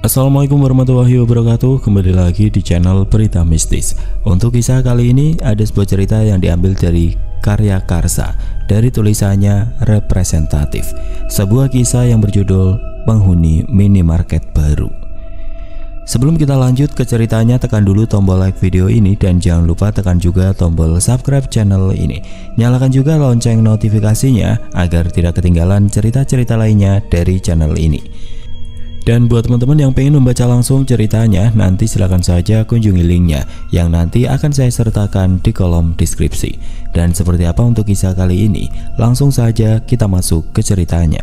Assalamualaikum warahmatullahi wabarakatuh. Kembali lagi di channel Berita Mistis. Untuk kisah kali ini ada sebuah cerita yang diambil dari karya Karsa dari tulisannya Representatif. Sebuah kisah yang berjudul Penghuni Minimarket Baru. Sebelum kita lanjut ke ceritanya, tekan dulu tombol like video ini dan jangan lupa tekan juga tombol subscribe channel ini. Nyalakan juga lonceng notifikasinya agar tidak ketinggalan cerita-cerita lainnya dari channel ini. Dan buat teman-teman yang pengen membaca langsung ceritanya, nanti silahkan saja kunjungi linknya yang nanti akan saya sertakan di kolom deskripsi. Dan seperti apa untuk kisah kali ini, langsung saja kita masuk ke ceritanya.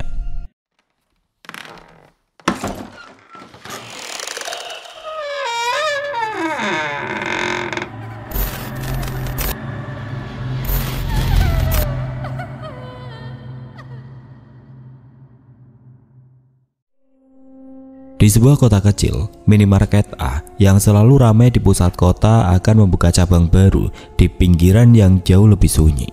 Di sebuah kota kecil, minimarket A yang selalu ramai di pusat kota akan membuka cabang baru di pinggiran yang jauh lebih sunyi.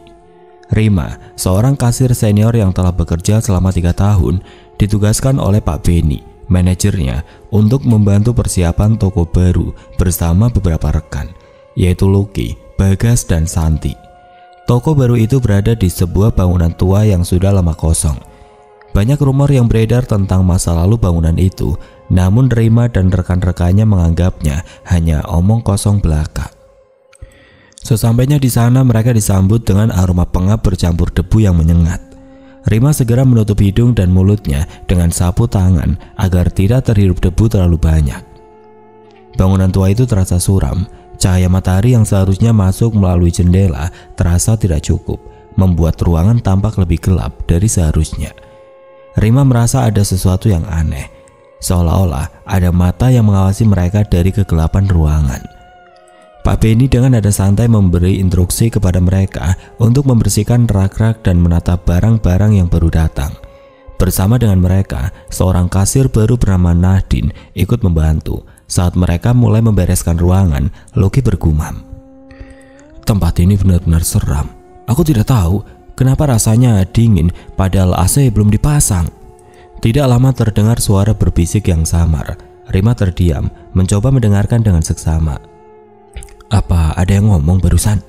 Rima, seorang kasir senior yang telah bekerja selama 3 tahun, ditugaskan oleh Pak Beni, manajernya, untuk membantu persiapan toko baru bersama beberapa rekan, yaitu Lucky, Bagas, dan Santi. Toko baru itu berada di sebuah bangunan tua yang sudah lama kosong. Banyak rumor yang beredar tentang masa lalu bangunan itu, namun Rima dan rekan-rekannya menganggapnya hanya omong kosong belaka. Sesampainya di sana, mereka disambut dengan aroma pengap bercampur debu yang menyengat. Rima segera menutup hidung dan mulutnya dengan sapu tangan agar tidak terhirup debu terlalu banyak. Bangunan tua itu terasa suram. Cahaya matahari yang seharusnya masuk melalui jendela terasa tidak cukup, membuat ruangan tampak lebih gelap dari seharusnya. Rima merasa ada sesuatu yang aneh, seolah-olah ada mata yang mengawasi mereka dari kegelapan ruangan. Pak Beni dengan nada santai memberi instruksi kepada mereka untuk membersihkan rak-rak dan menata barang-barang yang baru datang. Bersama dengan mereka, seorang kasir baru bernama Nadine ikut membantu. Saat mereka mulai membereskan ruangan, Lucky bergumam, "Tempat ini benar-benar seram. Aku tidak tahu kenapa rasanya dingin padahal AC belum dipasang." Tidak lama terdengar suara berbisik yang samar. Rima terdiam, mencoba mendengarkan dengan seksama. "Apa ada yang ngomong barusan?"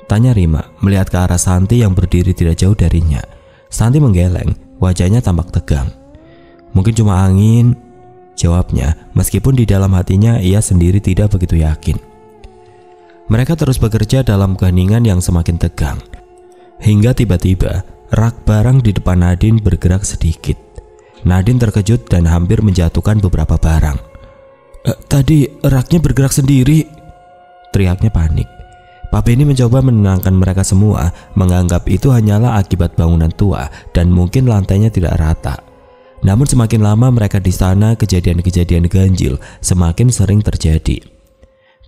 tanya Rima melihat ke arah Santi yang berdiri tidak jauh darinya. Santi menggeleng, wajahnya tampak tegang. "Mungkin cuma angin," jawabnya, meskipun di dalam hatinya ia sendiri tidak begitu yakin. Mereka terus bekerja dalam keheningan yang semakin tegang. Hingga tiba-tiba rak barang di depan Nadine bergerak sedikit. Nadine terkejut dan hampir menjatuhkan beberapa barang. Tadi raknya bergerak sendiri," teriaknya panik. Pak Beni mencoba menenangkan mereka semua, menganggap itu hanyalah akibat bangunan tua dan mungkin lantainya tidak rata. Namun semakin lama mereka di sana, kejadian-kejadian ganjil semakin sering terjadi.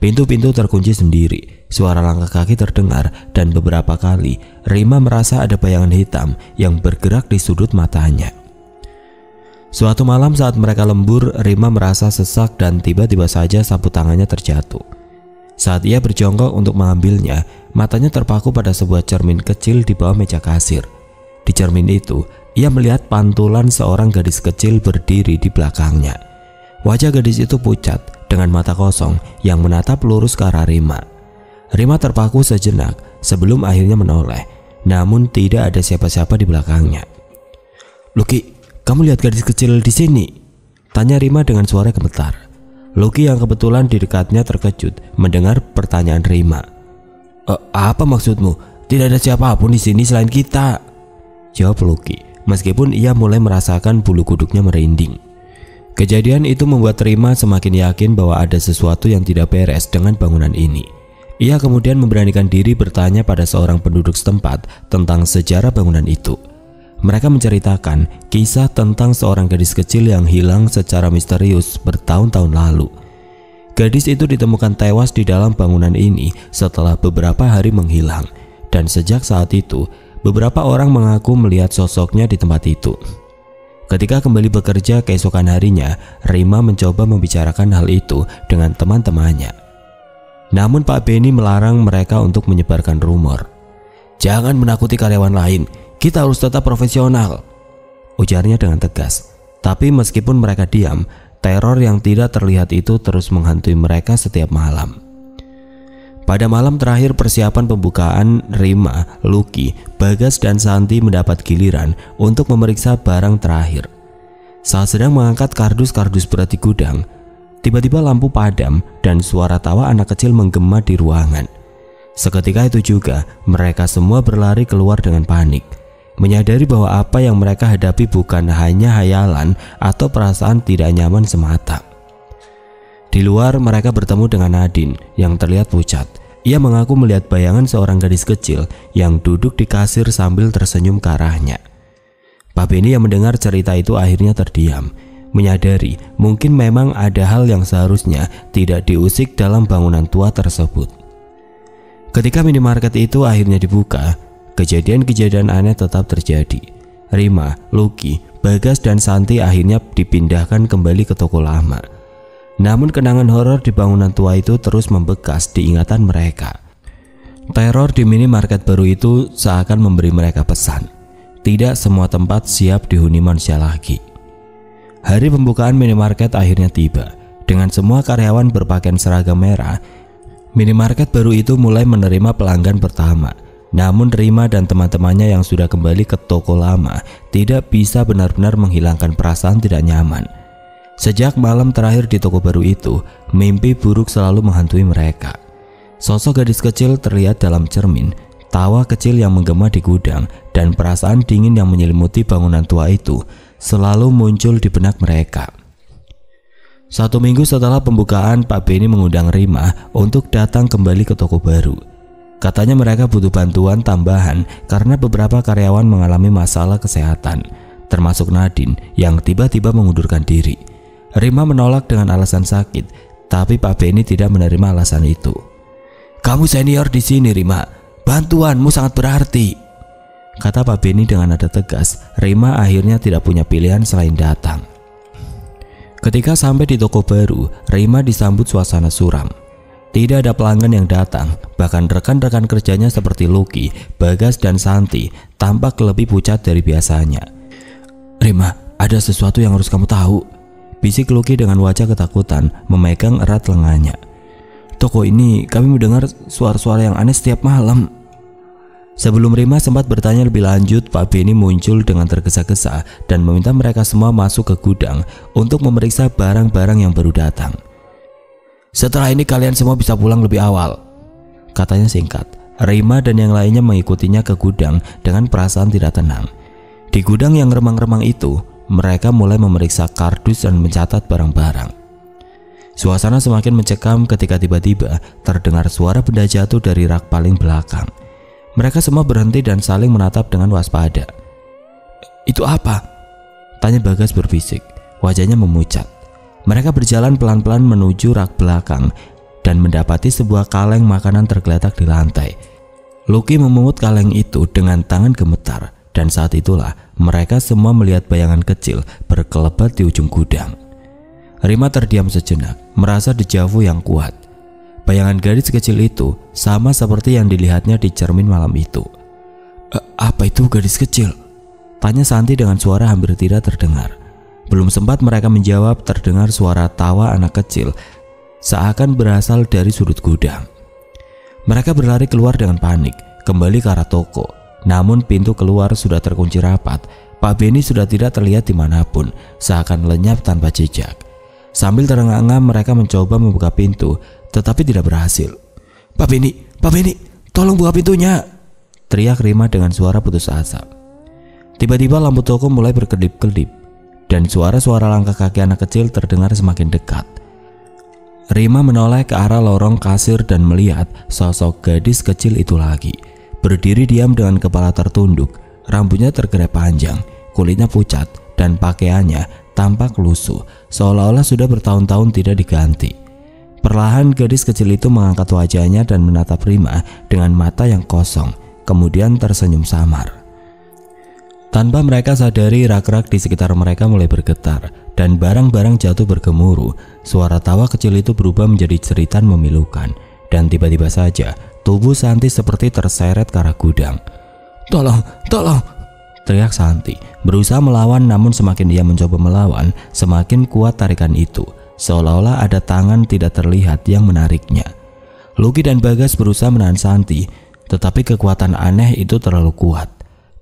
Pintu-pintu terkunci sendiri, suara langkah kaki terdengar, dan beberapa kali Rima merasa ada bayangan hitam yang bergerak di sudut matanya. Suatu malam saat mereka lembur, Rima merasa sesak dan tiba-tiba saja sapu tangannya terjatuh. Saat ia berjongkok untuk mengambilnya, matanya terpaku pada sebuah cermin kecil di bawah meja kasir. Di cermin itu, ia melihat pantulan seorang gadis kecil berdiri di belakangnya. Wajah gadis itu pucat dengan mata kosong yang menatap lurus ke arah Rima. Rima terpaku sejenak sebelum akhirnya menoleh, namun tidak ada siapa-siapa di belakangnya. "Lucky, kamu lihat gadis kecil di sini?" tanya Rima dengan suara gemetar. Lucky yang kebetulan di dekatnya terkejut mendengar pertanyaan Rima. Apa maksudmu? Tidak ada siapapun di sini selain kita," jawab Lucky, meskipun ia mulai merasakan bulu kuduknya merinding. Kejadian itu membuat Rima semakin yakin bahwa ada sesuatu yang tidak beres dengan bangunan ini. Ia kemudian memberanikan diri bertanya pada seorang penduduk setempat tentang sejarah bangunan itu. Mereka menceritakan kisah tentang seorang gadis kecil yang hilang secara misterius bertahun-tahun lalu. Gadis itu ditemukan tewas di dalam bangunan ini setelah beberapa hari menghilang, dan sejak saat itu beberapa orang mengaku melihat sosoknya di tempat itu. Ketika kembali bekerja keesokan harinya, Rima mencoba membicarakan hal itu dengan teman-temannya. Namun Pak Beni melarang mereka untuk menyebarkan rumor. "Jangan menakuti karyawan lain, kita harus tetap profesional," ujarnya dengan tegas. Tapi meskipun mereka diam, Teror yang tidak terlihat itu terus menghantui mereka setiap malam. Pada malam terakhir persiapan pembukaan, Rima, Lucky, Bagas, dan Santi mendapat giliran untuk memeriksa barang terakhir. Saat sedang mengangkat kardus-kardus berat di gudang, tiba-tiba lampu padam dan suara tawa anak kecil menggema di ruangan. Seketika itu juga mereka semua berlari keluar dengan panik, menyadari bahwa apa yang mereka hadapi bukan hanya hayalan atau perasaan tidak nyaman semata. Di luar mereka bertemu dengan Nadine yang terlihat pucat. Ia mengaku melihat bayangan seorang gadis kecil yang duduk di kasir sambil tersenyum ke arahnya. Pak Benny yang mendengar cerita itu akhirnya terdiam, menyadari mungkin memang ada hal yang seharusnya tidak diusik dalam bangunan tua tersebut. Ketika minimarket itu akhirnya dibuka, kejadian-kejadian aneh tetap terjadi. Rima, Lucky, Bagas, dan Santi akhirnya dipindahkan kembali ke toko lama. Namun kenangan horor di bangunan tua itu terus membekas di ingatan mereka. Teror di minimarket baru itu seakan memberi mereka pesan. Tidak semua tempat siap dihuni manusia lagi. Hari pembukaan minimarket akhirnya tiba. Dengan semua karyawan berpakaian seragam merah, minimarket baru itu mulai menerima pelanggan pertama. Namun Rima dan teman-temannya yang sudah kembali ke toko lama tidak bisa benar-benar menghilangkan perasaan tidak nyaman. Sejak malam terakhir di toko baru itu, mimpi buruk selalu menghantui mereka. Sosok gadis kecil terlihat dalam cermin, tawa kecil yang menggema di gudang, dan perasaan dingin yang menyelimuti bangunan tua itu selalu muncul di benak mereka. 1 minggu setelah pembukaan, Pak Benny mengundang Rima untuk datang kembali ke toko baru. Katanya mereka butuh bantuan tambahan karena beberapa karyawan mengalami masalah kesehatan, termasuk Nadine yang tiba-tiba mengundurkan diri. Rima menolak dengan alasan sakit, tapi Pak Benny tidak menerima alasan itu. "Kamu senior di sini, Rima. Bantuanmu sangat berarti," kata Pak Benny dengan nada tegas. Rima akhirnya tidak punya pilihan selain datang. Ketika sampai di toko baru, Rima disambut suasana suram. Tidak ada pelanggan yang datang, bahkan rekan-rekan kerjanya seperti Lucky, Bagas, dan Santi tampak lebih pucat dari biasanya. "Rima, ada sesuatu yang harus kamu tahu," bisik Lucky dengan wajah ketakutan, memegang erat lengannya. "Toko ini kami mendengar suara-suara yang aneh setiap malam." Sebelum Rima sempat bertanya lebih lanjut, Pak Benny muncul dengan tergesa-gesa dan meminta mereka semua masuk ke gudang untuk memeriksa barang-barang yang baru datang. "Setelah ini kalian semua bisa pulang lebih awal," katanya singkat. Rima dan yang lainnya mengikutinya ke gudang dengan perasaan tidak tenang. Di gudang yang remang-remang itu, mereka mulai memeriksa kardus dan mencatat barang-barang. Suasana semakin mencekam ketika tiba-tiba terdengar suara benda jatuh dari rak paling belakang. Mereka semua berhenti dan saling menatap dengan waspada. "Itu apa?" tanya Bagas berbisik, wajahnya memucat. Mereka berjalan pelan-pelan menuju rak belakang dan mendapati sebuah kaleng makanan tergeletak di lantai. Lucky memungut kaleng itu dengan tangan gemetar, dan saat itulah mereka semua melihat bayangan kecil berkelebat di ujung gudang. Rima terdiam sejenak, merasa dejavu yang kuat. Bayangan gadis kecil itu sama seperti yang dilihatnya di cermin malam itu. "Apa itu gadis kecil?" tanya Santi dengan suara hampir tidak terdengar. Belum sempat mereka menjawab, terdengar suara tawa anak kecil seakan berasal dari sudut gudang. Mereka berlari keluar dengan panik, kembali ke arah toko. Namun pintu keluar sudah terkunci rapat. Pak Benny sudah tidak terlihat dimanapun, seakan lenyap tanpa jejak. Sambil terengah-engah mereka mencoba membuka pintu, tetapi tidak berhasil. Pak Benny, tolong buka pintunya!" teriak Rima dengan suara putus asa. Tiba-tiba lampu toko mulai berkedip-kedip dan suara-suara langkah kaki anak kecil terdengar semakin dekat. Rima menoleh ke arah lorong kasir dan melihat sosok gadis kecil itu lagi, berdiri diam dengan kepala tertunduk, rambutnya tergerai panjang, kulitnya pucat, dan pakaiannya tampak lusuh, seolah-olah sudah bertahun-tahun tidak diganti. Perlahan gadis kecil itu mengangkat wajahnya dan menatap Rima dengan mata yang kosong, kemudian tersenyum samar. Tanpa mereka sadari, rak-rak di sekitar mereka mulai bergetar dan barang-barang jatuh bergemuruh. Suara tawa kecil itu berubah menjadi ceritan memilukan, dan tiba-tiba saja tubuh Santi seperti terseret ke arah gudang. Tolong!" teriak Santi, berusaha melawan, namun semakin ia mencoba melawan, semakin kuat tarikan itu, seolah-olah ada tangan tidak terlihat yang menariknya. Lucky dan Bagas berusaha menahan Santi, tetapi kekuatan aneh itu terlalu kuat.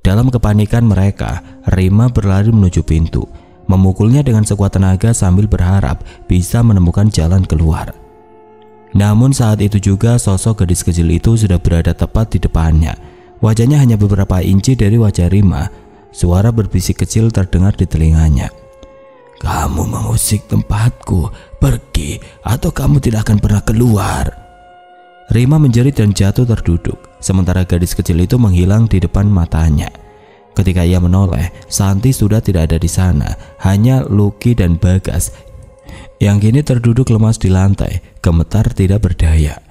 Dalam kepanikan mereka, Rima berlari menuju pintu, memukulnya dengan sekuat tenaga sambil berharap bisa menemukan jalan keluar. Namun saat itu juga sosok gadis kecil itu sudah berada tepat di depannya. Wajahnya hanya beberapa inci dari wajah Rima. Suara berbisik kecil terdengar di telinganya. "Kamu mengusik tempatku, pergi atau kamu tidak akan pernah keluar." Rima menjerit dan jatuh terduduk, sementara gadis kecil itu menghilang di depan matanya. Ketika ia menoleh, Santi sudah tidak ada di sana, hanya Lucky dan Bagas yang kini terduduk lemas di lantai, gemetar tidak berdaya.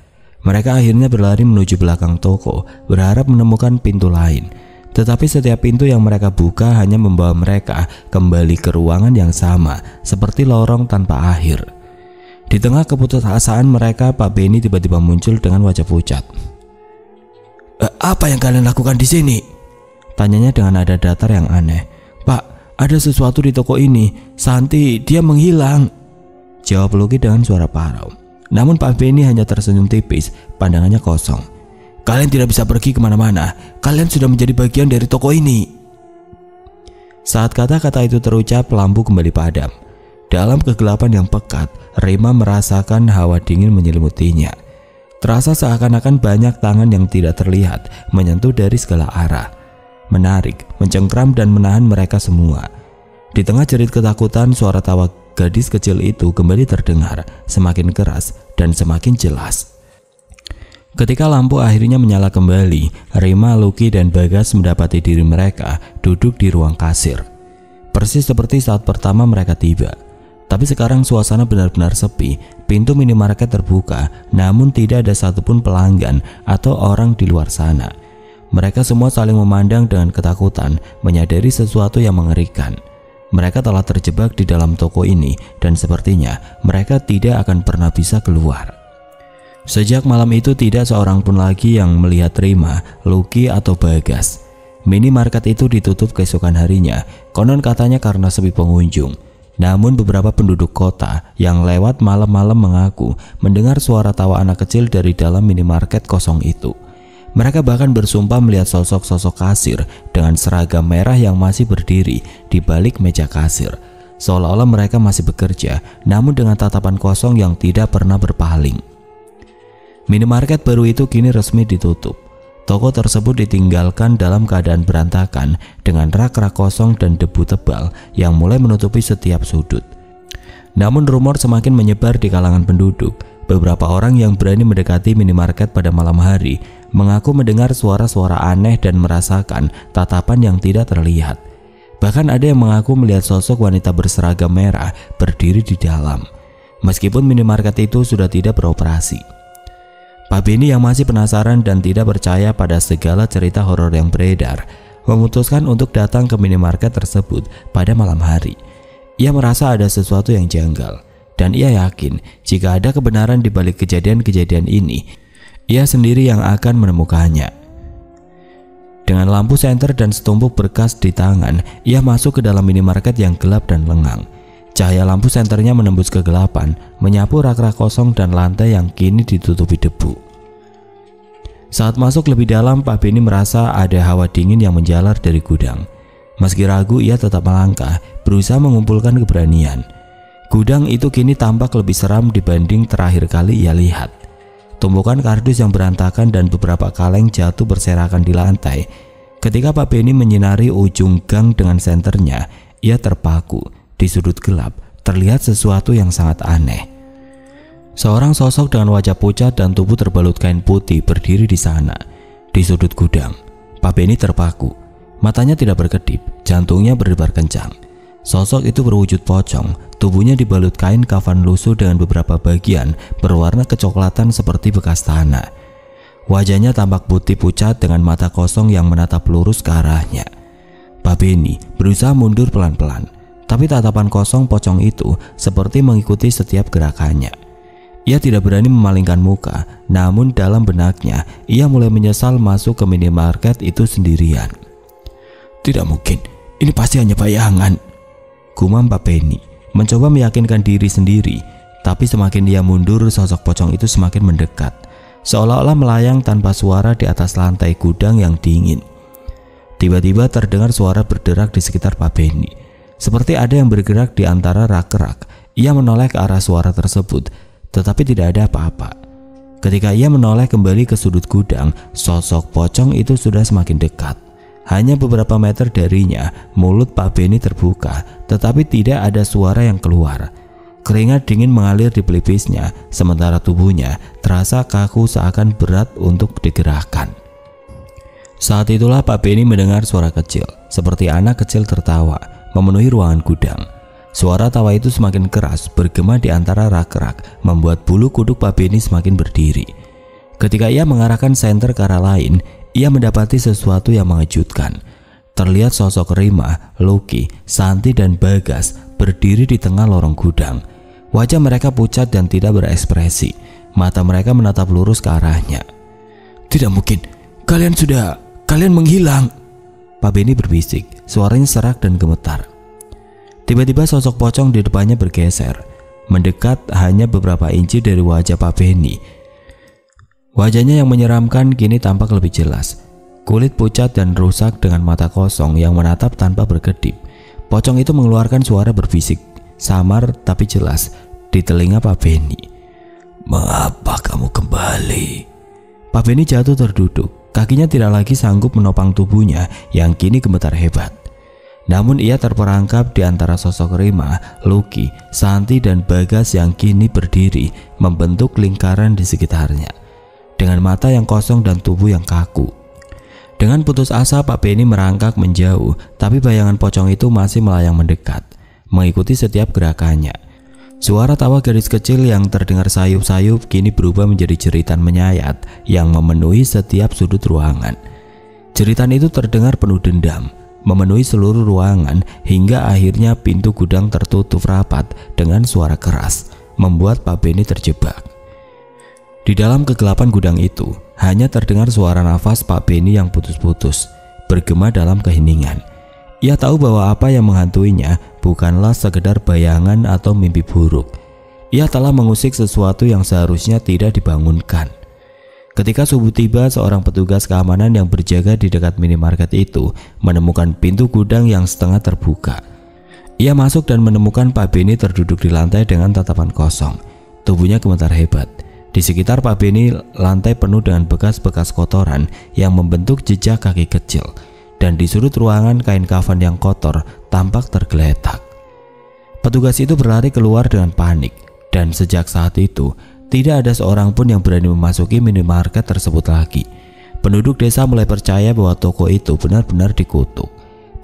Mereka akhirnya berlari menuju belakang toko, berharap menemukan pintu lain. Tetapi setiap pintu yang mereka buka hanya membawa mereka kembali ke ruangan yang sama, seperti lorong tanpa akhir. Di tengah keputusasaan mereka, Pak Benny tiba-tiba muncul dengan wajah pucat. "Apa yang kalian lakukan di sini?" tanyanya dengan nada datar yang aneh. "Pak, ada sesuatu di toko ini. Santi, dia menghilang," jawab Lucky dengan suara parau. Namun Pak Benny hanya tersenyum tipis, pandangannya kosong. "Kalian tidak bisa pergi kemana-mana. Kalian sudah menjadi bagian dari toko ini." Saat kata-kata itu terucap, lampu kembali padam. Dalam kegelapan yang pekat, Rima merasakan hawa dingin menyelimutinya. Terasa seakan-akan banyak tangan yang tidak terlihat menyentuh dari segala arah, menarik, mencengkram dan menahan mereka semua. Di tengah jerit ketakutan, suara tawa gadis kecil itu kembali terdengar, semakin keras dan semakin jelas. Ketika lampu akhirnya menyala kembali, Rima, Lucky dan Bagas mendapati diri mereka duduk di ruang kasir. Persis seperti saat pertama mereka tiba. Tapi sekarang suasana benar-benar sepi. Pintu minimarket terbuka, namun tidak ada satupun pelanggan atau orang di luar sana. Mereka semua saling memandang dengan ketakutan, menyadari sesuatu yang mengerikan. Mereka telah terjebak di dalam toko ini dan sepertinya mereka tidak akan pernah bisa keluar. Sejak malam itu tidak seorang pun lagi yang melihat Rima, Lucky atau Bagas. Minimarket itu ditutup keesokan harinya, konon katanya karena sepi pengunjung. Namun beberapa penduduk kota yang lewat malam-malam mengaku mendengar suara tawa anak kecil dari dalam minimarket kosong itu. Mereka bahkan bersumpah melihat sosok-sosok kasir dengan seragam merah yang masih berdiri di balik meja kasir, seolah-olah mereka masih bekerja, namun dengan tatapan kosong yang tidak pernah berpaling. Minimarket baru itu kini resmi ditutup. Toko tersebut ditinggalkan dalam keadaan berantakan dengan rak-rak kosong dan debu tebal yang mulai menutupi setiap sudut. Namun rumor semakin menyebar di kalangan penduduk. Beberapa orang yang berani mendekati minimarket pada malam hari mengaku mendengar suara-suara aneh dan merasakan tatapan yang tidak terlihat. Bahkan ada yang mengaku melihat sosok wanita berseragam merah berdiri di dalam, meskipun minimarket itu sudah tidak beroperasi. Pak Benny yang masih penasaran dan tidak percaya pada segala cerita horor yang beredar, memutuskan untuk datang ke minimarket tersebut pada malam hari. Ia merasa ada sesuatu yang janggal, dan ia yakin jika ada kebenaran di balik kejadian-kejadian ini, ia sendiri yang akan menemukannya. Dengan lampu senter dan setumpuk berkas di tangan, ia masuk ke dalam minimarket yang gelap dan lengang. Cahaya lampu senternya menembus kegelapan, menyapu rak-rak kosong dan lantai yang kini ditutupi debu. Saat masuk lebih dalam, Pak Benny merasa ada hawa dingin yang menjalar dari gudang. Meski ragu, ia tetap melangkah, berusaha mengumpulkan keberanian. Gudang itu kini tampak lebih seram dibanding terakhir kali ia lihat. Tumpukan kardus yang berantakan dan beberapa kaleng jatuh berserakan di lantai. Ketika Pak Benny menyinari ujung gang dengan senternya, ia terpaku. Di sudut gelap, terlihat sesuatu yang sangat aneh. Seorang sosok dengan wajah pucat dan tubuh terbalut kain putih berdiri di sana. Di sudut gudang, Pak Benny terpaku. Matanya tidak berkedip, jantungnya berdebar kencang. Sosok itu berwujud pocong, tubuhnya dibalut kain kafan lusuh dengan beberapa bagian berwarna kecoklatan seperti bekas tanah. Wajahnya tampak putih pucat dengan mata kosong yang menatap lurus ke arahnya. Pak Benny berusaha mundur pelan-pelan, tapi tatapan kosong pocong itu seperti mengikuti setiap gerakannya. Ia tidak berani memalingkan muka, namun dalam benaknya ia mulai menyesal masuk ke minimarket itu sendirian. Tidak mungkin, ini pasti hanya bayangan, gumam Pak Benny, mencoba meyakinkan diri sendiri. Tapi semakin dia mundur, sosok pocong itu semakin mendekat, seolah-olah melayang tanpa suara di atas lantai gudang yang dingin. Tiba-tiba terdengar suara berderak di sekitar Pak Benny, seperti ada yang bergerak di antara rak-rak. Ia menoleh ke arah suara tersebut, tetapi tidak ada apa-apa. Ketika ia menoleh kembali ke sudut gudang, sosok pocong itu sudah semakin dekat. Hanya beberapa meter darinya, mulut Pak Benny terbuka, tetapi tidak ada suara yang keluar. Keringat dingin mengalir di pelipisnya, sementara tubuhnya terasa kaku seakan berat untuk digerakkan. Saat itulah Pak Benny mendengar suara kecil, seperti anak kecil tertawa, memenuhi ruangan gudang. Suara tawa itu semakin keras, bergema di antara rak-rak, membuat bulu kuduk Pak Benny semakin berdiri. Ketika ia mengarahkan senter ke arah lain, ia mendapati sesuatu yang mengejutkan. Terlihat sosok Rima, Lucky, Santi, dan Bagas berdiri di tengah lorong gudang. Wajah mereka pucat dan tidak berekspresi. Mata mereka menatap lurus ke arahnya. Tidak mungkin, kalian menghilang, Pak Benny berbisik, suaranya serak dan gemetar. Tiba-tiba sosok pocong di depannya bergeser, mendekat hanya beberapa inci dari wajah Pak Benny. Wajahnya yang menyeramkan kini tampak lebih jelas. Kulit pucat dan rusak dengan mata kosong yang menatap tanpa berkedip. Pocong itu mengeluarkan suara berbisik, samar tapi jelas, di telinga Pak Benny. Mengapa kamu kembali? Pak Benny jatuh terduduk, kakinya tidak lagi sanggup menopang tubuhnya yang kini gemetar hebat. Namun ia terperangkap di antara sosok Rima, Lucky, Santi, dan Bagas yang kini berdiri membentuk lingkaran di sekitarnya, dengan mata yang kosong dan tubuh yang kaku. Dengan putus asa Pak Benny merangkak menjauh, tapi bayangan pocong itu masih melayang mendekat, mengikuti setiap gerakannya. Suara tawa gadis kecil yang terdengar sayup-sayup kini berubah menjadi jeritan menyayat yang memenuhi setiap sudut ruangan. Jeritan itu terdengar penuh dendam, memenuhi seluruh ruangan hingga akhirnya pintu gudang tertutup rapat dengan suara keras, membuat Pak Benny terjebak. Di dalam kegelapan gudang itu, hanya terdengar suara nafas Pak Benny yang putus-putus, bergema dalam keheningan. Ia tahu bahwa apa yang menghantuinya bukanlah sekedar bayangan atau mimpi buruk. Ia telah mengusik sesuatu yang seharusnya tidak dibangunkan. Ketika subuh tiba, seorang petugas keamanan yang berjaga di dekat minimarket itu menemukan pintu gudang yang setengah terbuka. Ia masuk dan menemukan Pak Benny terduduk di lantai dengan tatapan kosong. Tubuhnya gemetar hebat. Di sekitar Pak Benny, lantai penuh dengan bekas-bekas kotoran yang membentuk jejak kaki kecil, dan di sudut ruangan kain kafan yang kotor tampak tergeletak. Petugas itu berlari keluar dengan panik, dan sejak saat itu tidak ada seorang pun yang berani memasuki minimarket tersebut lagi. Penduduk desa mulai percaya bahwa toko itu benar-benar dikutuk,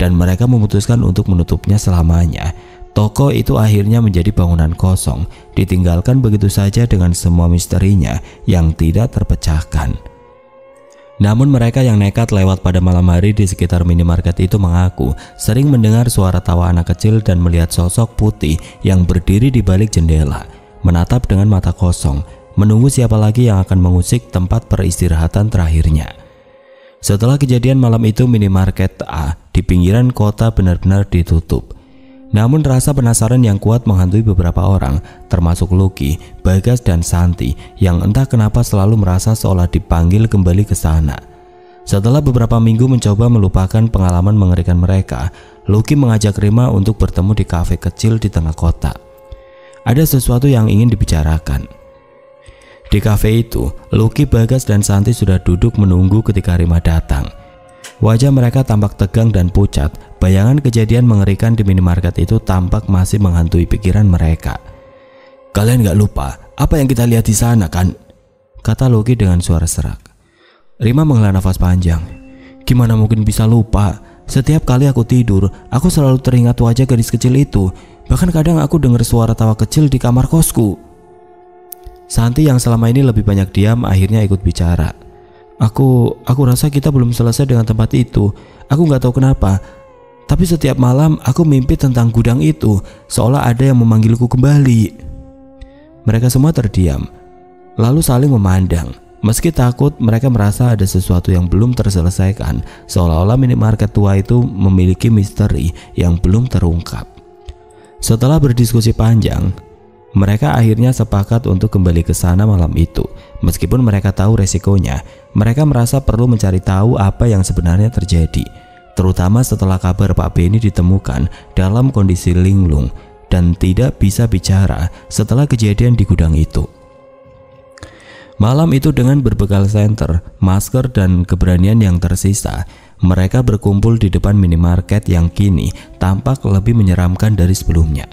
dan mereka memutuskan untuk menutupnya selamanya. Toko itu akhirnya menjadi bangunan kosong, ditinggalkan begitu saja dengan semua misterinya yang tidak terpecahkan. Namun mereka yang nekat lewat pada malam hari di sekitar minimarket itu mengaku sering mendengar suara tawa anak kecil dan melihat sosok putih yang berdiri di balik jendela, menatap dengan mata kosong, menunggu siapa lagi yang akan mengusik tempat peristirahatan terakhirnya. Setelah kejadian malam itu, minimarket A di pinggiran kota benar-benar ditutup. Namun rasa penasaran yang kuat menghantui beberapa orang, termasuk Lucky, Bagas, dan Santi, yang entah kenapa selalu merasa seolah dipanggil kembali ke sana. Setelah beberapa minggu mencoba melupakan pengalaman mengerikan mereka, Lucky mengajak Rima untuk bertemu di kafe kecil di tengah kota. Ada sesuatu yang ingin dibicarakan. Di kafe itu, Lucky, Bagas, dan Santi sudah duduk menunggu ketika Rima datang. Wajah mereka tampak tegang dan pucat. Bayangan kejadian mengerikan di minimarket itu tampak masih menghantui pikiran mereka. Kalian gak lupa apa yang kita lihat di sana kan? Kata Lucky dengan suara serak. Rima menghela nafas panjang. Gimana mungkin bisa lupa? Setiap kali aku tidur, aku selalu teringat wajah gadis kecil itu. Bahkan kadang aku dengar suara tawa kecil di kamar kosku. Santi yang selama ini lebih banyak diam akhirnya ikut bicara. Aku rasa kita belum selesai dengan tempat itu. Aku gak tahu kenapa, tapi setiap malam aku mimpi tentang gudang itu, seolah ada yang memanggilku kembali. Mereka semua terdiam, lalu saling memandang. Meski takut, mereka merasa ada sesuatu yang belum terselesaikan, seolah-olah minimarket tua itu memiliki misteri yang belum terungkap. Setelah berdiskusi panjang, mereka akhirnya sepakat untuk kembali ke sana malam itu. Meskipun mereka tahu resikonya, mereka merasa perlu mencari tahu apa yang sebenarnya terjadi, terutama setelah kabar Pak Benny ditemukan dalam kondisi linglung dan tidak bisa bicara setelah kejadian di gudang itu. Malam itu dengan berbekal senter, masker, dan keberanian yang tersisa, mereka berkumpul di depan minimarket yang kini tampak lebih menyeramkan dari sebelumnya.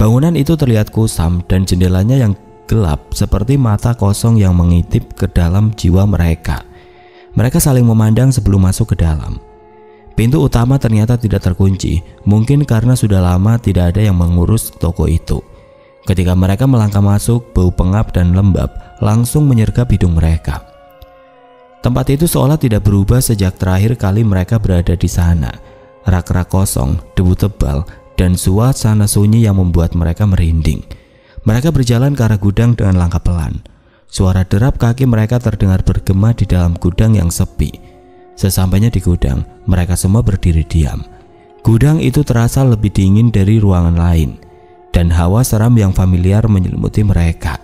Bangunan itu terlihat kusam dan jendelanya yang gelap seperti mata kosong yang mengintip ke dalam jiwa mereka. Mereka saling memandang sebelum masuk ke dalam. Pintu utama ternyata tidak terkunci, mungkin karena sudah lama tidak ada yang mengurus toko itu. Ketika mereka melangkah masuk, bau pengap dan lembab langsung menyergap hidung mereka. Tempat itu seolah tidak berubah sejak terakhir kali mereka berada di sana. Rak-rak kosong, debu tebal, dan suasana sunyi yang membuat mereka merinding. Mereka berjalan ke arah gudang dengan langkah pelan. Suara derap kaki mereka terdengar bergema di dalam gudang yang sepi. Sesampainya di gudang, mereka semua berdiri diam. Gudang itu terasa lebih dingin dari ruangan lain, dan hawa seram yang familiar menyelimuti mereka.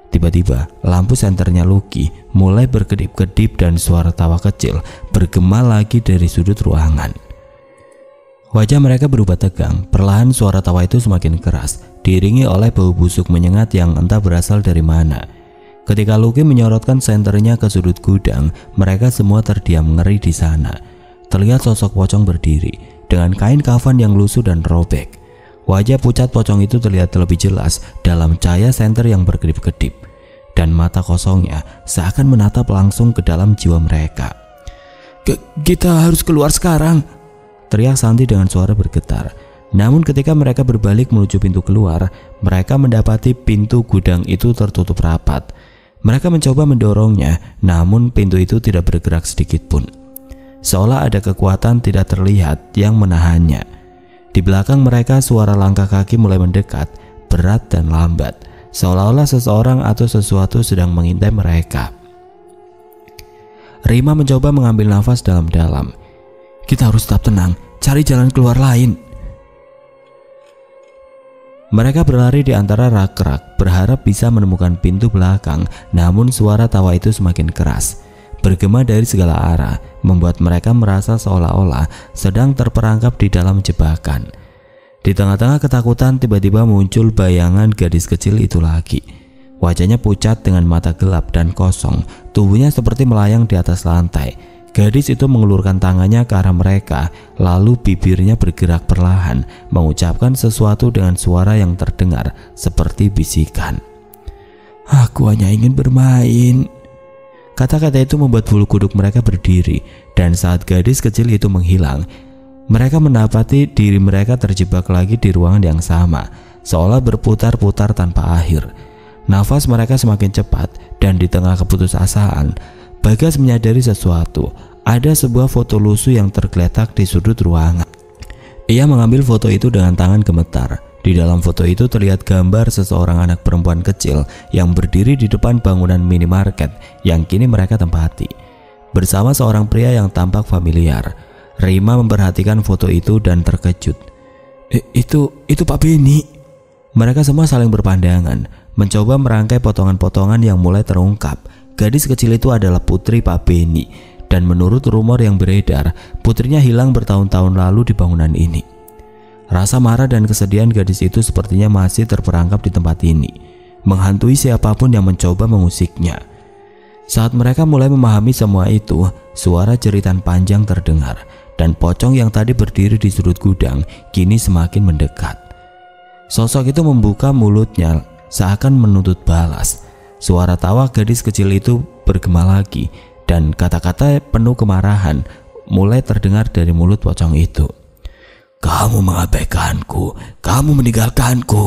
Tiba-tiba, lampu senternya Lucky mulai berkedip-kedip dan suara tawa kecil bergema lagi dari sudut ruangan. Wajah mereka berubah tegang. Perlahan suara tawa itu semakin keras, diiringi oleh bau busuk menyengat yang entah berasal dari mana. Ketika Lucky menyorotkan senternya ke sudut gudang, mereka semua terdiam ngeri di sana. Terlihat sosok pocong berdiri dengan kain kafan yang lusuh dan robek. Wajah pucat pocong itu terlihat lebih jelas dalam cahaya senter yang berkedip-kedip, dan mata kosongnya seakan menatap langsung ke dalam jiwa mereka. Kita harus keluar sekarang!" teriak Santi dengan suara bergetar. Namun ketika mereka berbalik menuju pintu keluar, mereka mendapati pintu gudang itu tertutup rapat. Mereka mencoba mendorongnya, namun pintu itu tidak bergerak sedikit pun. Seolah ada kekuatan tidak terlihat yang menahannya. Di belakang mereka suara langkah kaki mulai mendekat, berat dan lambat, seolah-olah seseorang atau sesuatu sedang mengintai mereka. Rima mencoba mengambil nafas dalam-dalam. "Kita harus tetap tenang, cari jalan keluar lain." Mereka berlari di antara rak-rak, berharap bisa menemukan pintu belakang, namun suara tawa itu semakin keras, bergema dari segala arah, membuat mereka merasa seolah-olah sedang terperangkap di dalam jebakan. Di tengah-tengah ketakutan, tiba-tiba muncul bayangan gadis kecil itu lagi. Wajahnya pucat dengan mata gelap dan kosong, tubuhnya seperti melayang di atas lantai. Gadis itu mengulurkan tangannya ke arah mereka, lalu bibirnya bergerak perlahan, mengucapkan sesuatu dengan suara yang terdengar seperti bisikan. "Aku hanya ingin bermain." Kata-kata itu membuat bulu kuduk mereka berdiri, dan saat gadis kecil itu menghilang, mereka mendapati diri mereka terjebak lagi di ruangan yang sama, seolah berputar-putar tanpa akhir. Nafas mereka semakin cepat, dan di tengah keputusasaan, Bagas menyadari sesuatu. Ada sebuah foto lusuh yang tergeletak di sudut ruangan. Ia mengambil foto itu dengan tangan gemetar. Di dalam foto itu terlihat gambar seseorang anak perempuan kecil yang berdiri di depan bangunan minimarket yang kini mereka tempati, bersama seorang pria yang tampak familiar. Rima memperhatikan foto itu dan terkejut. Itu Pak Benny." Mereka semua saling berpandangan, mencoba merangkai potongan-potongan yang mulai terungkap. Gadis kecil itu adalah putri Pak Benny, dan menurut rumor yang beredar, putrinya hilang bertahun-tahun lalu di bangunan ini. Rasa marah dan kesedihan gadis itu sepertinya masih terperangkap di tempat ini, menghantui siapapun yang mencoba mengusiknya. Saat mereka mulai memahami semua itu, suara jeritan panjang terdengar, dan pocong yang tadi berdiri di sudut gudang kini semakin mendekat. Sosok itu membuka mulutnya seakan menuntut balas. Suara tawa gadis kecil itu bergema lagi, dan kata-kata penuh kemarahan mulai terdengar dari mulut pocong itu. "Kamu mengabaikanku, kamu meninggalkanku."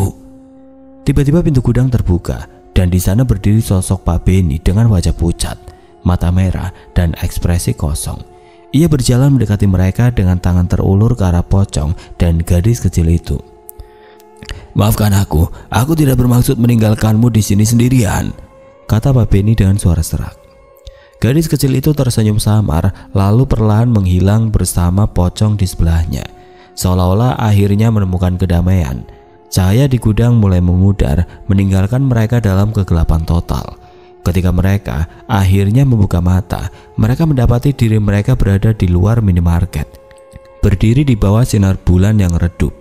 Tiba-tiba pintu gudang terbuka, dan di sana berdiri sosok Pak Benny dengan wajah pucat, mata merah, dan ekspresi kosong. Ia berjalan mendekati mereka dengan tangan terulur ke arah pocong dan gadis kecil itu. "Maafkan aku tidak bermaksud meninggalkanmu di sini sendirian." kata Pak Benny dengan suara serak. Gadis kecil itu tersenyum samar lalu perlahan menghilang bersama pocong di sebelahnya. Seolah-olah akhirnya menemukan kedamaian. Cahaya di gudang mulai memudar meninggalkan mereka dalam kegelapan total. Ketika mereka akhirnya membuka mata, mereka mendapati diri mereka berada di luar minimarket, berdiri di bawah sinar bulan yang redup.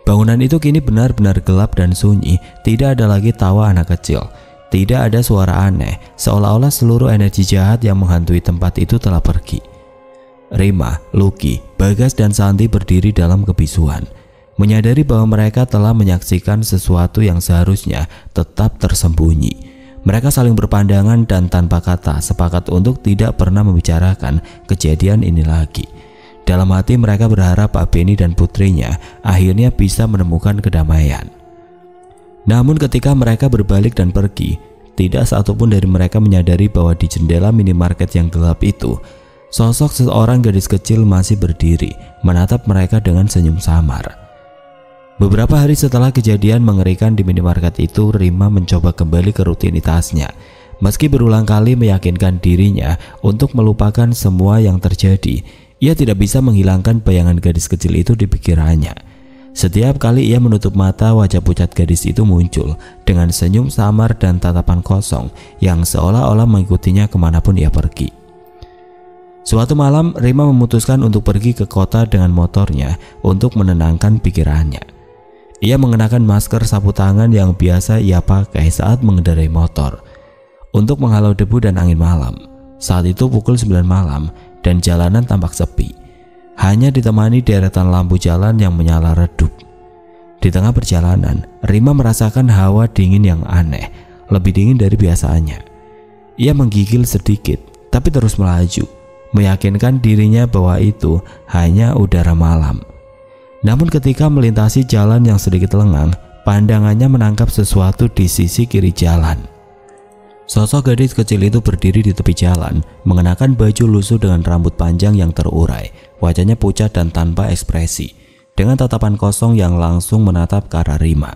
Bangunan itu kini benar-benar gelap dan sunyi, tidak ada lagi tawa anak kecil, tidak ada suara aneh, seolah-olah seluruh energi jahat yang menghantui tempat itu telah pergi. Rima, Lucky, Bagas dan Santi berdiri dalam kebisuan, menyadari bahwa mereka telah menyaksikan sesuatu yang seharusnya tetap tersembunyi. Mereka saling berpandangan dan tanpa kata sepakat untuk tidak pernah membicarakan kejadian ini lagi. Dalam hati mereka berharap Pak Benny dan putrinya akhirnya bisa menemukan kedamaian. Namun ketika mereka berbalik dan pergi, tidak satupun dari mereka menyadari bahwa di jendela minimarket yang gelap itu, sosok seorang gadis kecil masih berdiri menatap mereka dengan senyum samar. Beberapa hari setelah kejadian mengerikan di minimarket itu, Rima mencoba kembali ke rutinitasnya. Meski berulang kali meyakinkan dirinya untuk melupakan semua yang terjadi, ia tidak bisa menghilangkan bayangan gadis kecil itu di pikirannya. Setiap kali ia menutup mata, wajah pucat gadis itu muncul dengan senyum samar dan tatapan kosong yang seolah-olah mengikutinya kemanapun ia pergi. Suatu malam, Rima memutuskan untuk pergi ke kota dengan motornya untuk menenangkan pikirannya. Ia mengenakan masker sapu tangan yang biasa ia pakai saat mengendarai motor untuk menghalau debu dan angin malam. Saat itu pukul 9 malam dan jalanan tampak sepi, hanya ditemani deretan lampu jalan yang menyala redup. Di tengah perjalanan, Rima merasakan hawa dingin yang aneh, lebih dingin dari biasanya. Ia menggigil sedikit, tapi terus melaju, meyakinkan dirinya bahwa itu hanya udara malam. Namun ketika melintasi jalan yang sedikit lengang, pandangannya menangkap sesuatu di sisi kiri jalan. Sosok gadis kecil itu berdiri di tepi jalan, mengenakan baju lusuh dengan rambut panjang yang terurai, wajahnya pucat dan tanpa ekspresi, dengan tatapan kosong yang langsung menatap ke arah Rima.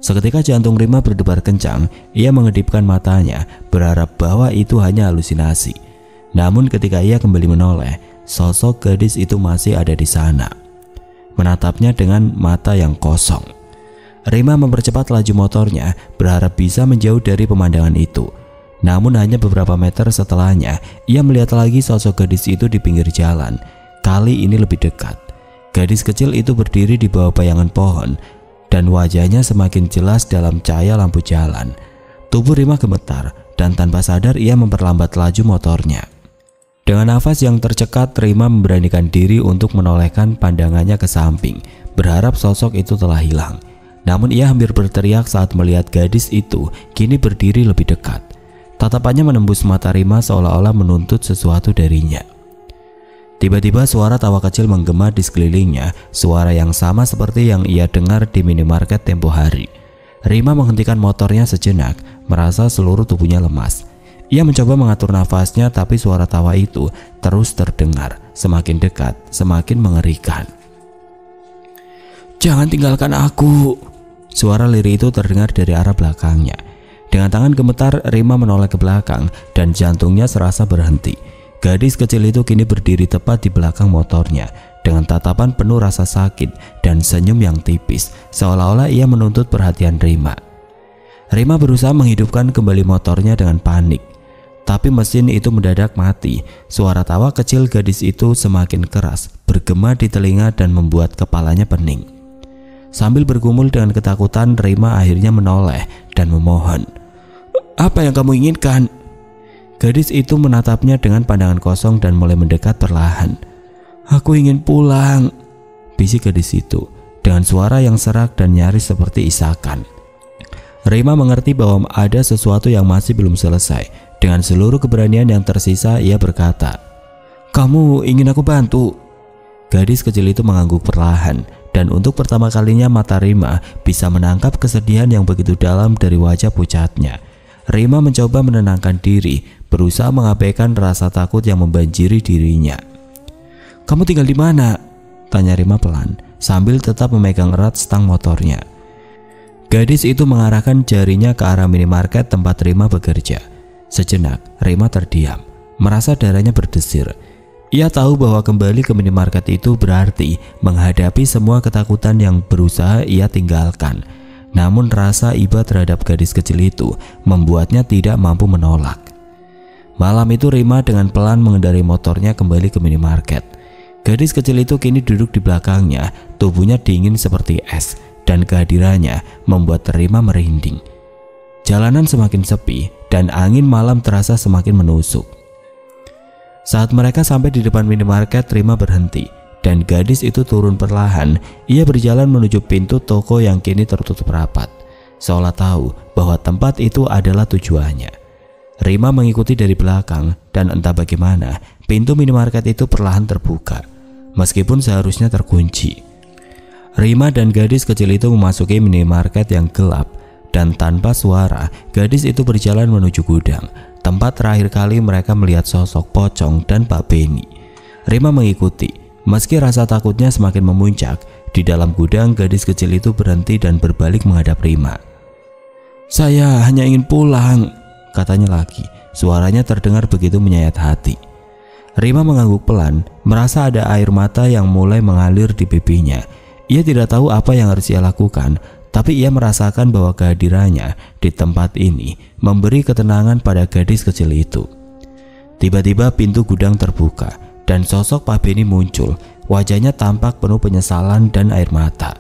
Seketika jantung Rima berdebar kencang, ia mengedipkan matanya, berharap bahwa itu hanya halusinasi. Namun ketika ia kembali menoleh, sosok gadis itu masih ada di sana, menatapnya dengan mata yang kosong. Rima mempercepat laju motornya, berharap bisa menjauh dari pemandangan itu. Namun hanya beberapa meter setelahnya, ia melihat lagi sosok gadis itu di pinggir jalan. Kali ini lebih dekat. Gadis kecil itu berdiri di bawah bayangan pohon, dan wajahnya semakin jelas dalam cahaya lampu jalan. Tubuh Rima gemetar, dan tanpa sadar ia memperlambat laju motornya. Dengan nafas yang tercekat, Rima memberanikan diri untuk menolehkan pandangannya ke samping, berharap sosok itu telah hilang. Namun ia hampir berteriak saat melihat gadis itu kini berdiri lebih dekat. Tatapannya menembus mata Rima seolah-olah menuntut sesuatu darinya. Tiba-tiba suara tawa kecil menggema di sekelilingnya, suara yang sama seperti yang ia dengar di minimarket tempo hari. Rima menghentikan motornya sejenak, merasa seluruh tubuhnya lemas. Ia mencoba mengatur nafasnya, tapi suara tawa itu terus terdengar, semakin dekat, semakin mengerikan. "Jangan tinggalkan aku!" Suara lirih itu terdengar dari arah belakangnya. Dengan tangan gemetar, Rima menoleh ke belakang dan jantungnya serasa berhenti. Gadis kecil itu kini berdiri tepat di belakang motornya dengan tatapan penuh rasa sakit dan senyum yang tipis, seolah-olah ia menuntut perhatian Rima. Rima berusaha menghidupkan kembali motornya dengan panik, tapi mesin itu mendadak mati. Suara tawa kecil gadis itu semakin keras, bergema di telinga dan membuat kepalanya pening. Sambil bergumul dengan ketakutan, Rima akhirnya menoleh dan memohon, "Apa yang kamu inginkan?" Gadis itu menatapnya dengan pandangan kosong dan mulai mendekat perlahan. "Aku ingin pulang," bisik gadis itu dengan suara yang serak dan nyaris seperti isakan. Rima mengerti bahwa ada sesuatu yang masih belum selesai. Dengan seluruh keberanian yang tersisa, ia berkata, "Kamu ingin aku bantu?" Gadis kecil itu mengangguk perlahan, dan untuk pertama kalinya mata Rima bisa menangkap kesedihan yang begitu dalam dari wajah pucatnya. Rima mencoba menenangkan diri, berusaha mengabaikan rasa takut yang membanjiri dirinya. "Kamu tinggal di mana?" tanya Rima pelan, sambil tetap memegang erat stang motornya. Gadis itu mengarahkan jarinya ke arah minimarket tempat Rima bekerja. Sejenak, Rima terdiam, merasa darahnya berdesir. Ia tahu bahwa kembali ke minimarket itu berarti menghadapi semua ketakutan yang berusaha ia tinggalkan. Namun rasa iba terhadap gadis kecil itu membuatnya tidak mampu menolak. Malam itu Rima dengan pelan mengendarai motornya kembali ke minimarket. Gadis kecil itu kini duduk di belakangnya, tubuhnya dingin seperti es, dan kehadirannya membuat Rima merinding. Jalanan semakin sepi dan angin malam terasa semakin menusuk. Saat mereka sampai di depan minimarket, Rima berhenti dan gadis itu turun perlahan. Ia berjalan menuju pintu toko yang kini tertutup rapat, seolah tahu bahwa tempat itu adalah tujuannya. Rima mengikuti dari belakang dan entah bagaimana pintu minimarket itu perlahan terbuka, meskipun seharusnya terkunci. Rima dan gadis kecil itu memasuki minimarket yang gelap dan tanpa suara gadis itu berjalan menuju gudang, tempat terakhir kali mereka melihat sosok Pocong dan Pak Beni. Rima mengikuti, meski rasa takutnya semakin memuncak. Di dalam gudang, gadis kecil itu berhenti dan berbalik menghadap Rima. "Saya hanya ingin pulang," katanya lagi. Suaranya terdengar begitu menyayat hati. Rima mengangguk pelan, merasa ada air mata yang mulai mengalir di pipinya. Ia tidak tahu apa yang harus ia lakukan, tapi ia merasakan bahwa kehadirannya di tempat ini memberi ketenangan pada gadis kecil itu. Tiba-tiba pintu gudang terbuka dan sosok Pak Beni muncul. Wajahnya tampak penuh penyesalan dan air mata.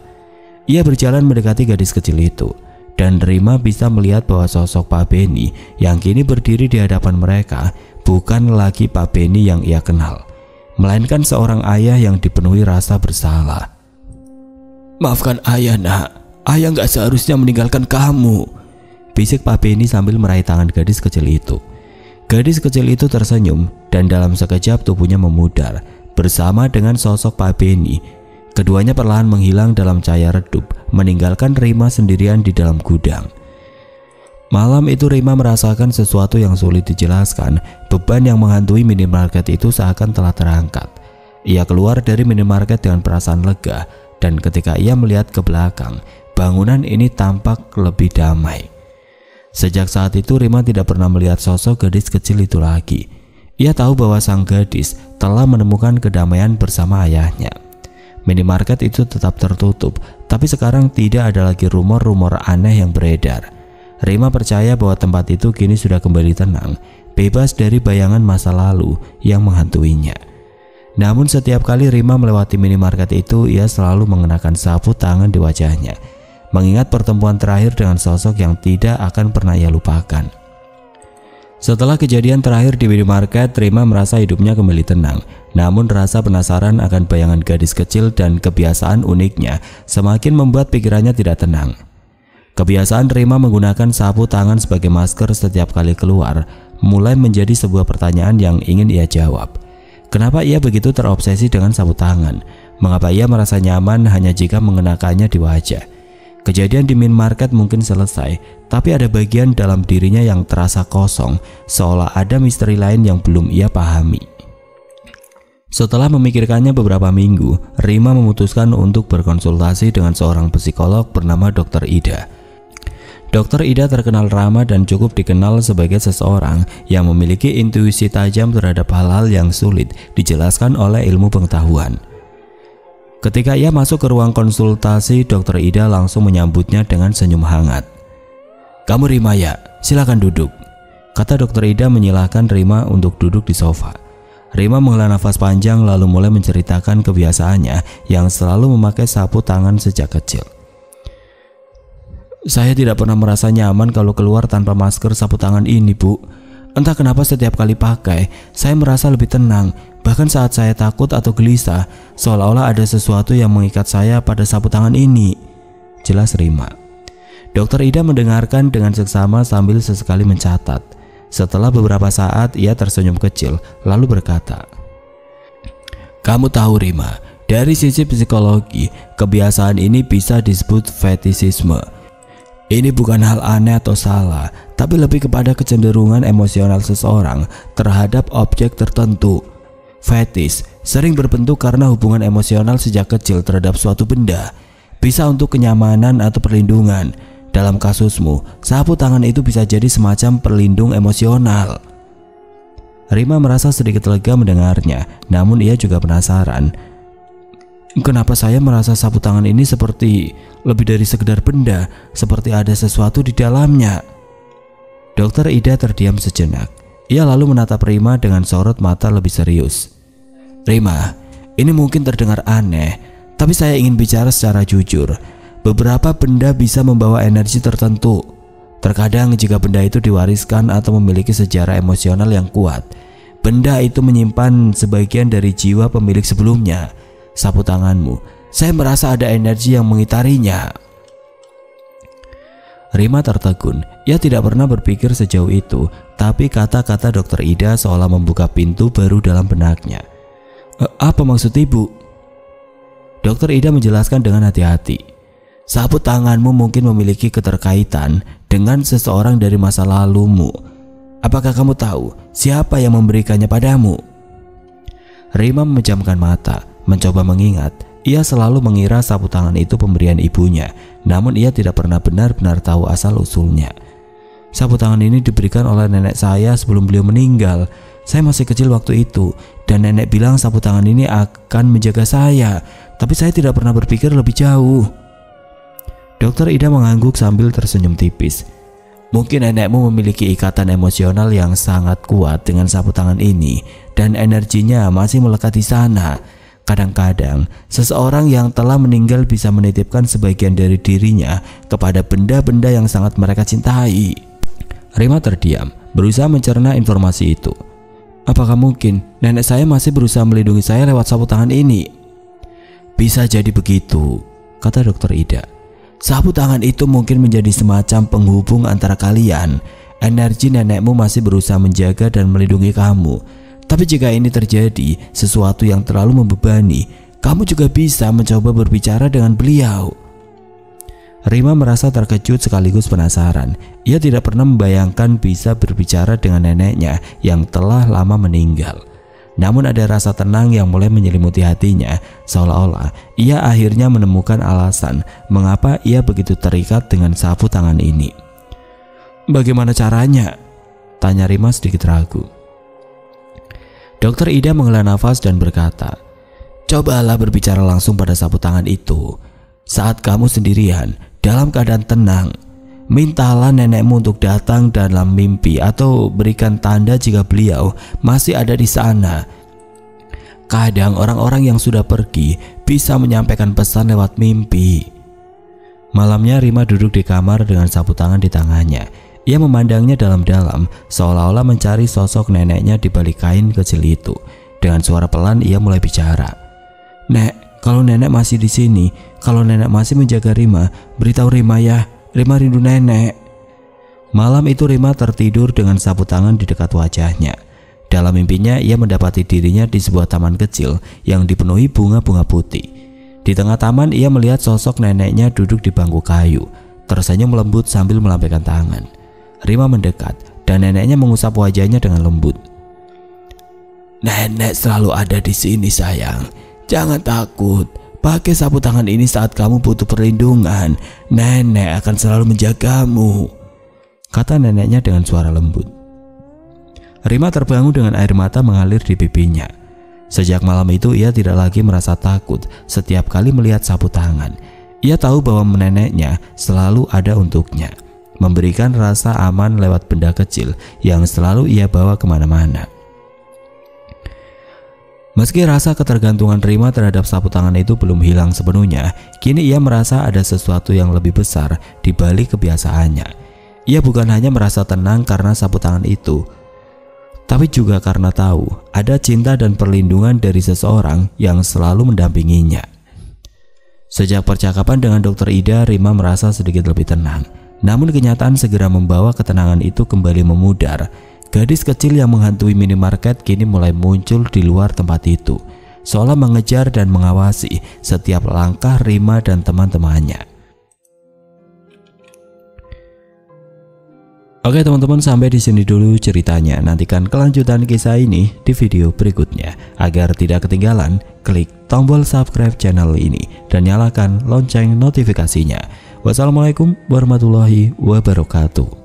Ia berjalan mendekati gadis kecil itu, dan Rima bisa melihat bahwa sosok Pak Beni yang kini berdiri di hadapan mereka bukan lagi Pak Beni yang ia kenal, melainkan seorang ayah yang dipenuhi rasa bersalah. "Maafkan ayah, nak. Ayah nggak seharusnya meninggalkan kamu," bisik Pak Beni sambil meraih tangan gadis kecil itu. Gadis kecil itu tersenyum dan dalam sekejap tubuhnya memudar bersama dengan sosok Pak Beni. Keduanya perlahan menghilang dalam cahaya redup, meninggalkan Rima sendirian di dalam gudang. Malam itu Rima merasakan sesuatu yang sulit dijelaskan. Beban yang menghantui minimarket itu seakan telah terangkat. Ia keluar dari minimarket dengan perasaan lega, dan ketika ia melihat ke belakang, bangunan ini tampak lebih damai. Sejak saat itu Rima tidak pernah melihat sosok gadis kecil itu lagi. Ia tahu bahwa sang gadis telah menemukan kedamaian bersama ayahnya. Minimarket itu tetap tertutup, tapi sekarang tidak ada lagi rumor-rumor aneh yang beredar. Rima percaya bahwa tempat itu kini sudah kembali tenang, bebas dari bayangan masa lalu yang menghantuinya. Namun setiap kali Rima melewati minimarket itu, ia selalu mengenakan sapu tangan di wajahnya, mengingat pertemuan terakhir dengan sosok yang tidak akan pernah ia lupakan. Setelah kejadian terakhir di minimarket, Rima merasa hidupnya kembali tenang. Namun rasa penasaran akan bayangan gadis kecil dan kebiasaan uniknya semakin membuat pikirannya tidak tenang. Kebiasaan Rima menggunakan sapu tangan sebagai masker setiap kali keluar mulai menjadi sebuah pertanyaan yang ingin ia jawab. Kenapa ia begitu terobsesi dengan sapu tangan? Mengapa ia merasa nyaman hanya jika mengenakannya di wajah? Kejadian di minimarket mungkin selesai, tapi ada bagian dalam dirinya yang terasa kosong, seolah ada misteri lain yang belum ia pahami. Setelah memikirkannya beberapa minggu, Rima memutuskan untuk berkonsultasi dengan seorang psikolog bernama Dr. Ida. Dr. Ida terkenal ramah dan cukup dikenal sebagai seseorang yang memiliki intuisi tajam terhadap hal-hal yang sulit dijelaskan oleh ilmu pengetahuan. Ketika ia masuk ke ruang konsultasi, Dr. Ida langsung menyambutnya dengan senyum hangat. "Kamu Rima ya? Silakan duduk," kata Dr. Ida menyilahkan Rima untuk duduk di sofa. Rima menghela nafas panjang lalu mulai menceritakan kebiasaannya yang selalu memakai sapu tangan sejak kecil. "Saya tidak pernah merasa nyaman kalau keluar tanpa masker sapu tangan ini, Bu. Entah kenapa setiap kali pakai, saya merasa lebih tenang. Bahkan saat saya takut atau gelisah, seolah-olah ada sesuatu yang mengikat saya pada sapu tangan ini," jelas Rima. Dr. Ida mendengarkan dengan seksama sambil sesekali mencatat. Setelah beberapa saat, ia tersenyum kecil lalu berkata, "Kamu tahu Rima, dari sisi psikologi, kebiasaan ini bisa disebut fetishisme. Ini bukan hal aneh atau salah, tapi lebih kepada kecenderungan emosional seseorang terhadap objek tertentu. Fetis sering berbentuk karena hubungan emosional sejak kecil terhadap suatu benda. Bisa untuk kenyamanan atau perlindungan, Dalam kasusmu, sapu tangan itu bisa jadi semacam perlindung emosional. Rima merasa sedikit lega mendengarnya, namun ia juga penasaran. Kenapa saya merasa sapu tangan ini seperti lebih dari sekedar benda, seperti ada sesuatu di dalamnya? Dokter Ida terdiam sejenak. Ia lalu menatap Rima dengan sorot mata lebih serius. Rima, ini mungkin terdengar aneh, tapi saya ingin bicara secara jujur. Beberapa benda bisa membawa energi tertentu. Terkadang jika benda itu diwariskan atau memiliki sejarah emosional yang kuat, benda itu menyimpan sebagian dari jiwa pemilik sebelumnya. Sapu tanganmu, saya merasa ada energi yang mengitarinya. Rima tertegun. Ia tidak pernah berpikir sejauh itu, tapi kata-kata Dokter Ida seolah membuka pintu baru dalam benaknya. Apa maksud ibu? Dokter Ida menjelaskan dengan hati-hati. Sapu tanganmu mungkin memiliki keterkaitan dengan seseorang dari masa lalumu. Apakah kamu tahu siapa yang memberikannya padamu? Rima memejamkan mata, mencoba mengingat. Ia selalu mengira sapu tangan itu pemberian ibunya, namun ia tidak pernah benar-benar tahu asal-usulnya. Sapu tangan ini diberikan oleh nenek saya sebelum beliau meninggal. Saya masih kecil waktu itu, dan nenek bilang sapu tangan ini akan menjaga saya, tapi saya tidak pernah berpikir lebih jauh. Dokter Ida mengangguk sambil tersenyum tipis. Mungkin nenekmu memiliki ikatan emosional yang sangat kuat dengan sapu tangan ini, dan energinya masih melekat di sana. Kadang-kadang, seseorang yang telah meninggal bisa menitipkan sebagian dari dirinya kepada benda-benda yang sangat mereka cintai. Rima terdiam, berusaha mencerna informasi itu. Apakah mungkin nenek saya masih berusaha melindungi saya lewat sapu tangan ini? Bisa jadi begitu, kata Dokter Ida. Sapu tangan itu mungkin menjadi semacam penghubung antara kalian. Energi nenekmu masih berusaha menjaga dan melindungi kamu. Tapi jika ini terjadi, sesuatu yang terlalu membebani, kamu juga bisa mencoba berbicara dengan beliau. Rima merasa terkejut sekaligus penasaran. Ia tidak pernah membayangkan bisa berbicara dengan neneknya yang telah lama meninggal. Namun ada rasa tenang yang mulai menyelimuti hatinya, seolah-olah ia akhirnya menemukan alasan mengapa ia begitu terikat dengan sapu tangan ini. Bagaimana caranya? Tanya Rima sedikit ragu. Dokter Ida menghela nafas dan berkata, cobalah berbicara langsung pada sapu tangan itu. Saat kamu sendirian, dalam keadaan tenang, mintalah nenekmu untuk datang dalam mimpi atau berikan tanda jika beliau masih ada di sana. Kadang orang-orang yang sudah pergi bisa menyampaikan pesan lewat mimpi. Malamnya Rima duduk di kamar dengan sapu tangan di tangannya. Ia memandangnya dalam-dalam, seolah-olah mencari sosok neneknya di balik kain kecil itu. Dengan suara pelan ia mulai bicara. Nek, kalau nenek masih di sini, kalau nenek masih menjaga Rima, beritahu Rima ya. Rima rindu nenek. Malam itu Rima tertidur dengan sapu tangan di dekat wajahnya. Dalam mimpinya ia mendapati dirinya di sebuah taman kecil yang dipenuhi bunga-bunga putih. Di tengah taman ia melihat sosok neneknya duduk di bangku kayu, tersenyum lembut sambil melambaikan tangan. Rima mendekat dan neneknya mengusap wajahnya dengan lembut. Nenek selalu ada di sini sayang. Jangan takut. Pakai sapu tangan ini saat kamu butuh perlindungan. Nenek akan selalu menjagamu, kata neneknya dengan suara lembut. Rima terbangun dengan air mata mengalir di pipinya. Sejak malam itu ia tidak lagi merasa takut setiap kali melihat sapu tangan. Ia tahu bahwa neneknya selalu ada untuknya, memberikan rasa aman lewat benda kecil yang selalu ia bawa kemana-mana. Meski rasa ketergantungan Rima terhadap sapu tangan itu belum hilang sepenuhnya, kini ia merasa ada sesuatu yang lebih besar di balik kebiasaannya. Ia bukan hanya merasa tenang karena sapu tangan itu, tapi juga karena tahu ada cinta dan perlindungan dari seseorang yang selalu mendampinginya. Sejak percakapan dengan Dokter Ida, Rima merasa sedikit lebih tenang. Namun kenyataan segera membawa ketenangan itu kembali memudar. Gadis kecil yang menghantui minimarket kini mulai muncul di luar tempat itu, seolah mengejar dan mengawasi setiap langkah Rima dan teman-temannya. Oke teman-teman, sampai di sini dulu ceritanya. Nantikan kelanjutan kisah ini di video berikutnya. Agar tidak ketinggalan, klik tombol subscribe channel ini dan nyalakan lonceng notifikasinya. Wassalamualaikum warahmatullahi wabarakatuh.